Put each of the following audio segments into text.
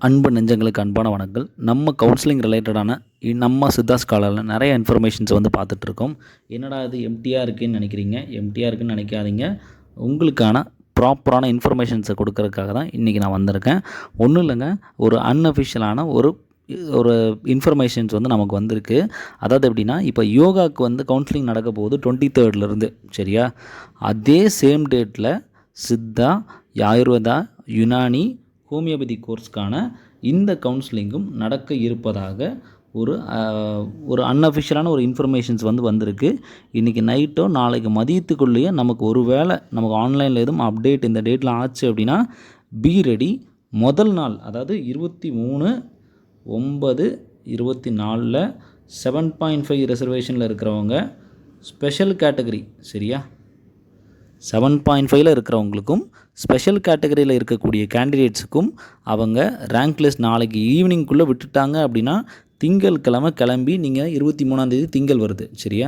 அன்பு நெஞ்சங்களுக்கு அன்பான வணக்கங்கள். நம்ம கவுன்சிலிங் ரிலேட்டடான நம்ம சித்தா ஸ்காலரில் நிறைய இன்ஃபர்மேஷன்ஸ் பார்த்துட்ருக்கோம். என்னடா இது எம்டியாக இருக்குதுன்னு நினைக்கிறீங்க. எம்டியாக இருக்குதுன்னு நினைக்காதீங்க. உங்களுக்கான ப்ராப்பரான இன்ஃபர்மேஷன்ஸை கொடுக்கறதுக்காக தான் இன்றைக்கி நான் வந்திருக்கேன். ஒன்றும் இல்லைங்க, ஒரு அன்அஃபிஷியலான ஒரு ஒரு இன்ஃபர்மேஷன்ஸ் நமக்கு வந்திருக்கு. அதாவது எப்படின்னா, இப்போ யோகாவுக்கு கவுன்சிலிங் நடக்க போகுது 23rd சரியா? அதே சேம் டேட்டில் சித்தா, ஆயுர்வேதா, யுனானி, ஹோமியோபதி கோர்ஸ்க்கான இந்த கவுன்சிலிங்கும் நடக்க இருப்பதாக ஒரு அன்அஃபிஷியலான ஒரு இன்ஃபர்மேஷன்ஸ் வந்திருக்கு. இன்றைக்கி நைட்டோ நாளைக்கு மதியத்துக்குள்ளேயே நமக்கு ஆன்லைனில் எதுவும் அப்டேட் இந்த டேட்டில் ஆச்சு அப்படின்னா பி ரெடி. முதல் நாள் அதாவது 23/9/24 7.5 ரிசர்வேஷனில் இருக்கிறவங்க ஸ்பெஷல் கேட்டகரி சரியா? 7.5 இருக்கிறவங்களுக்கும் ஸ்பெஷல் கேட்டகரியில் இருக்கக்கூடிய கேண்டிடேட்ஸுக்கும் அவங்க ரேங்க் லிஸ்ட் நாளைக்கு ஈவினிங்குள்ளே விட்டுட்டாங்க அப்படின்னா திங்கட்கிழமை கிளம்பி நீங்கள் 23ஆந்தேதி திங்கள் வருது சரியா?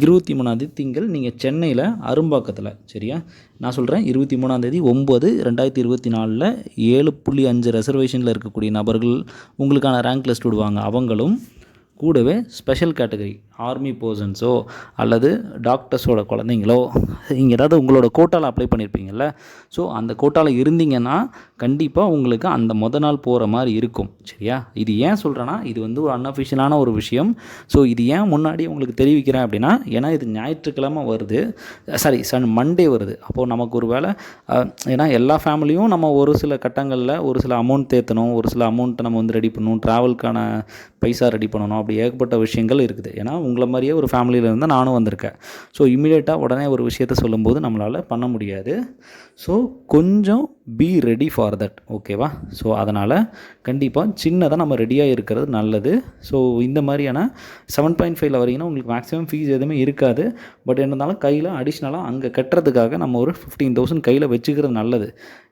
23ஆந்தேதி திங்கள் நீங்கள் சென்னையில் அரும்பாக்கத்தில் சரியா? நான் சொல்கிறேன் 23ஆந்தேதி 9/2024 7.5 ரிசர்வேஷனில் இருக்கக்கூடிய நபர்கள் உங்களுக்கான ரேங்க் லிஸ்ட் விடுவாங்க. அவங்களும் கூடவே ஸ்பெஷல் கேட்டகரி ஆர்மி பர்சன்ஸோ அல்லது டாக்டர்ஸோட குழந்தைங்களோ இங்கே ஏதாவது உங்களோட கோட்டாவில் அப்ளை பண்ணியிருப்பீங்கள்ல, ஸோ அந்த கோட்டாவில் இருந்தீங்கன்னா கண்டிப்பாக உங்களுக்கு அந்த நாள் போகிற மாதிரி இருக்கும் சரியா? இது ஏன் சொல்கிறேன்னா, இது ஒரு அன்அஃபிஷியலான ஒரு விஷயம். ஸோ இது ஏன் முன்னாடி உங்களுக்கு தெரிவிக்கிறேன் அப்படின்னா, ஏன்னா இது ஞாயிற்றுக்கிழமை வருது, மண்டே வருது. அப்போது நமக்கு ஒரு வேளை ஏன்னா எல்லா ஃபேமிலியும் நம்ம ஒரு சில கட்டங்களில் ஒரு சில அமௌண்ட் தேற்றணும், ஒரு சில அமௌண்ட்டை நம்ம ரெடி பண்ணணும், ட்ராவலுக்கான பைசா ரெடி பண்ணணும், அப்படி ஏகப்பட்ட விஷயங்கள் இருக்குது. ஏன்னா உங்களை மாதிரியே ஒரு ஃபேமிலியில் இருந்தால் நானும் வந்திருக்கேன். ஸோ இமீடியட்டாக உடனே ஒரு விஷயத்த சொல்லும்போது நம்மளால் பண்ண முடியாது. ஸோ கொஞ்சம் பி ரெடி ஃபார் தட், ஓகேவா? ஸோ அதனால் கண்டிப்பாக சின்னதாக நம்ம ரெடியாக இருக்கிறது நல்லது. ஸோ இந்த மாதிரியான 7.5 வரைங்கன்னா உங்களுக்கு மேக்ஸிமம் ஃபீஸ் எதுவுமே இருக்காது. பட் என்னன்னாலும் கையில் அடிஷ்னலாக அங்கே கட்டுறதுக்காக நம்ம ஒரு 15,000 கையில் வச்சுக்கிறது நல்லது.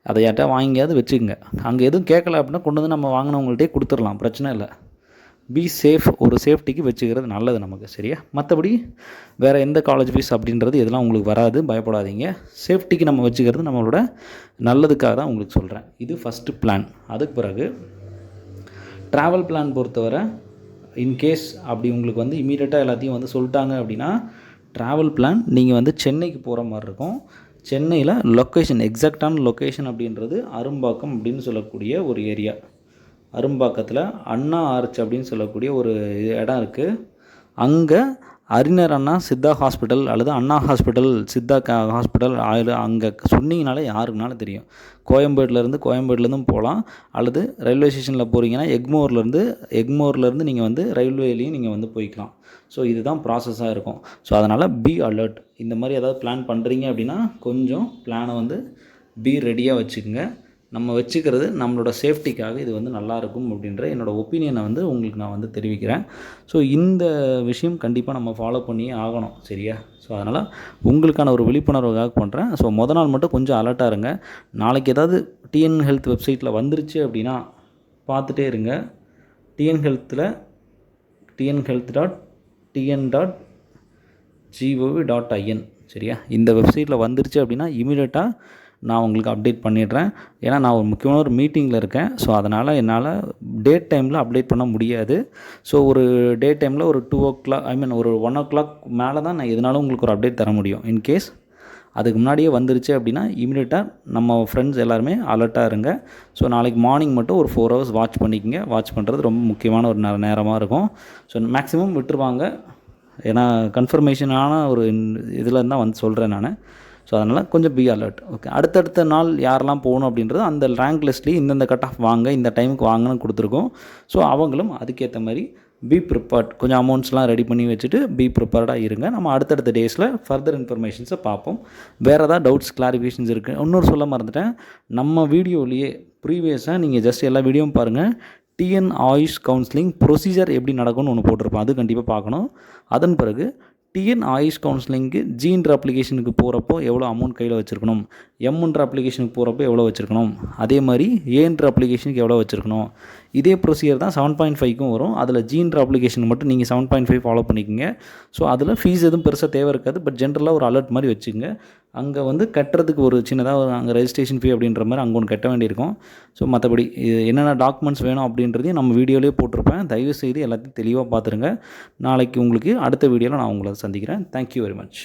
அதை யார்ட்டா வாங்கியாவது வச்சுக்கோங்க. அங்கே எதுவும் கேட்கல அப்படின்னா கொண்டு வந்து நம்ம வாங்கினவங்கள்ட்டே கொடுத்துடலாம், பிரச்சனை இல்லை. பி சேஃப், ஒரு சேஃப்டிக்கு வச்சுக்கிறது நல்லது நமக்கு சரியா? மற்றபடி வேறு எந்த காலேஜ் ஃபீஸ் அப்படின்றது எதெல்லாம் உங்களுக்கு வராது, பயப்படாதீங்க. சேஃப்டிக்கு நம்ம வச்சுக்கிறது நம்மளோட நல்லதுக்காக தான் உங்களுக்கு சொல்கிறேன். இது ஃபஸ்ட்டு பிளான். அதுக்கு பிறகு ட்ராவல் பிளான் பொறுத்தவரை இன்கேஸ் அப்படி உங்களுக்கு இமீடியட்டாக எல்லாத்தையும் சொல்லிட்டாங்க அப்படின்னா ட்ராவல் பிளான் நீங்கள் சென்னைக்கு போகிற மாதிரி இருக்கும். சென்னையில் லொக்கேஷன், எக்ஸாக்டான லொக்கேஷன் அப்படின்றது அரும்பாக்கம் அப்படின்னு சொல்லக்கூடிய ஒரு ஏரியா. அரும்பாக்கத்தில் அண்ணா ஆர்ச் அப்படின்னு சொல்லக்கூடிய ஒரு இடம் இருக்குது. அங்கே அறிஞர் அண்ணா சித்தா ஹாஸ்பிட்டல் அல்லது அண்ணா ஹாஸ்பிட்டல், சித்தா ஹாஸ்பிட்டல் அங்கே சொன்னீங்கனாலே யாருக்குனாலும் தெரியும். கோயம்பேடுலேருந்தும் போகலாம், அல்லது ரயில்வே ஸ்டேஷனில் போகிறீங்கன்னா எக்மோர்லேருந்து நீங்கள் ரயில்வேலையும் நீங்கள் போய்க்கலாம். ஸோ இதுதான் ப்ராசஸாக இருக்கும். ஸோ அதனால் பி அலர்ட். இந்த மாதிரி ஏதாவது பிளான் பண்ணுறீங்க அப்படின்னா கொஞ்சம் பிளானை பி ரெடியாக வச்சுக்கோங்க. நம்ம வச்சுக்கிறது நம்மளோட சேஃப்டிக்காக இது நல்லாயிருக்கும் அப்படின்ற என்னோடய ஒப்பீனியனை உங்களுக்கு நான் தெரிவிக்கிறேன். ஸோ இந்த விஷயம் கண்டிப்பாக நம்ம ஃபாலோ பண்ணியே ஆகணும் சரியா? ஸோ அதனால் உங்களுக்கான ஒரு விழிப்புணர்வுக்காக பண்ணுறேன். ஸோ நாள் மட்டும் கொஞ்சம் அலர்ட்டாக இருங்க. நாளைக்கு ஏதாவது டிஎன் ஹெல்த் வெப்சைட்டில் வந்துருச்சு அப்படின்னா பார்த்துட்டே இருங்க. tnhealth.tn.gov.in சரியா? இந்த வெப்சைட்டில் வந்துருச்சு அப்படின்னா இமீடியட்டாக நான் உங்களுக்கு அப்டேட் பண்ணிடுறேன். ஏன்னா நான் ஒரு முக்கியமான ஒரு மீட்டிங்கில் இருக்கேன். ஸோ அதனால் என்னால் டேட் டைமில் அப்டேட் பண்ண முடியாது. ஸோ ஒரு டே டைமில் ஒரு 2 o'clock ஒரு 1 o'clock மேலே தான் நான் எதனாலும் உங்களுக்கு ஒரு அப்டேட் தர முடியும். இன்கேஸ் அதுக்கு முன்னாடியே வந்துருச்சு அப்படின்னா இமீடியட்டாக நம்ம ஃப்ரெண்ட்ஸ் எல்லாருமே அலர்ட்டாக இருங்க. ஸோ நாளைக்கு மார்னிங் மட்டும் ஒரு 4 hours வாட்ச் பண்ணிக்கங்க. வாட்ச் பண்ணுறது ரொம்ப முக்கியமான ஒரு நேரமாக இருக்கும். ஸோ மேக்ஸிமம் விட்டுருவாங்க. ஏன்னா கன்ஃபர்மேஷனான ஒரு இதில் தான் சொல்கிறேன் நான். ஸோ அதனால் கொஞ்சம் பி அலர்ட். ஓகே, அடுத்தடுத்த நாள் யாரெல்லாம் போகணும் அப்படின்றது அந்த ரேங்க் லிஸ்ட்லேயும் இந்தந்த கட் ஆஃப் வாங்க, இந்த டைமுக்கு வாங்கன்னு கொடுத்துருக்கோம். ஸோ அவங்களும் அதுக்கேற்ற மாதிரி பி ப்ரிப்பேர்ட், கொஞ்சம் அமௌண்ட்ஸ்லாம் ரெடி பண்ணி வச்சுட்டு பி ப்ரிப்பேர்டாக இருங்க. நம்ம அடுத்தடுத்த டேஸில் ஃபர்தர் இன்ஃபர்மேஷன்ஸை பார்ப்போம். வேறு ஏதாவது டவுட்ஸ், கிளாரிஃபிகேஷன்ஸ் இருக்குது. இன்னொரு சொல்ல மறந்துட்டேன், நம்ம வீடியோலேயே ப்ரீவியஸாக நீங்கள் ஜஸ்ட் எல்லா வீடியோவும் பாருங்கள். டிஎன் ஆயுஷ் கவுன்சிலிங் ப்ரொசீஜர் எப்படி நடக்கும்னு ஒன்று போட்டிருப்போம், அது கண்டிப்பாக பார்க்கணும். அதன் பிறகு டிஎன் ஆயுஷ் கவுன்சிலிங்கு ஜின்ற அப்ளிகேஷனுக்கு போகிறப்போ எவ்வளோ அமௌண்ட் கையில் வச்சுருக்கணும், எம்ன்ற அப்ளிகேஷனுக்கு போகிறப்போ எவ்வளோ வச்சுருக்கணும், அதே மாதிரி ஏன்ற அப்ளிகேஷனுக்கு எவ்வளோ வச்சுருக்கணும், இதே ப்ரொசீஜர் தான் 7.5க்கும் வரும். அதில் ஜீன்ற அப்ளிகேஷன் மட்டும் நீங்கள் 7.5 ஃபாலோ பண்ணிக்கோங்க. ஸோ அதில் ஃபீஸ் எதுவும் பெருசாக தேவை இருக்காது. பட் ஜென்ரலாக ஒரு அலர்ட் மாதிரி வச்சுங்க. அங்கே வந்து கட்டுறதுக்கு ஒரு சின்னதாக அங்கே ரெஜிஸ்ட்ரேஷன் ஃபீ அப்படின்ற மாதிரி அங்கே ஒன்று கட்ட வேண்டியிருக்கும். ஸோ மற்றபடி என்னென்ன டாக்குமெண்ட்ஸ் வேணும் அப்படின்றதையும் நம்ம வீடியோலேயே போட்டிருப்பேன். தயவுசெய்து எல்லாத்தையும் தெளிவாக பார்த்துருங்க. நாளைக்கு உங்களுக்கு அடுத்த வீடியோவில் நான் உங்களை சந்திக்கிறேன். Thank you very much.